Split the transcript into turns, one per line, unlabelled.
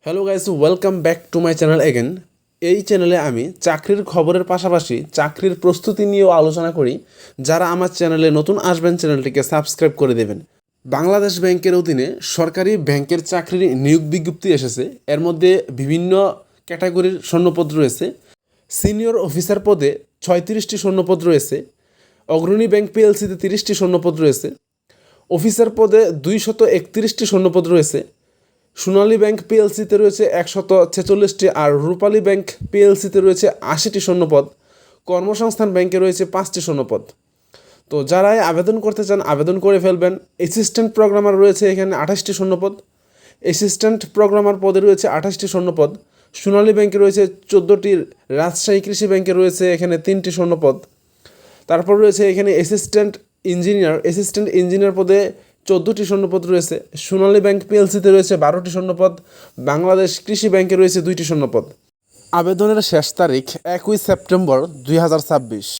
Hello guys, welcome back to my channel again. এই চ্যানেলে আমি চাকরির খবরের পাশাপাশি চাকরির প্রস্তুতি নিয়েও আলোচনা করি। যারা আমার চ্যানেলে নতুন আসবেন চ্যানেলটিকে সাবস্ক্রাইব করে দেবেন। বাংলাদেশ ব্যাংকের অধীনে সরকারি ব্যাংকের চাকরির নিয়োগ বিজ্ঞপ্তি এসেছে। এর মধ্যে বিভিন্ন ক্যাটাগরির শূন্যপদ রয়েছে। সিনিয়র অফিসার পদে 36টি শূন্যপদ রয়েছে। অগ্রণী ব্যাংক পিএলসিতে 30টি শূন্যপদ রয়েছে। অফিসার পদে 231টি শূন্যপদ রয়েছে। সোনালী ব্যাংক পিএলসিতে রয়েছে 146টি, আর রূপালী ব্যাংক পিএলসিতে রয়েছে 80টি শূন্যপদ। কর্মসংস্থান ব্যাংকে রয়েছে 5টি শূন্যপদ। তো যারাই আবেদন করতে চান আবেদন করে ফেলবেন। অ্যাসিস্ট্যান্ট প্রোগ্রামার রয়েছে এখানে 28টি শূন্যপদ। অ্যাসিস্ট্যান্ট প্রোগ্রামার পদে রয়েছে 28টি শূন্যপদ। সোনালী ব্যাংকে রয়েছে 14টি, রাজশাহী কৃষি ব্যাংকে রয়েছে এখানে 3টি শূন্যপদ। তারপর রয়েছে এখানে অ্যাসিস্ট্যান্ট ইঞ্জিনিয়ার পদে 14টি শূন্যপদ রয়েছে। সোনালী ব্যাংক পিএলসিতে রয়েছে 12টি শূন্যপদ। বাংলাদেশ কৃষি ব্যাংকে রয়েছে 2টি শূন্যপদ। আবেদনের শেষ তারিখ 1 সেপ্টেম্বর 2026।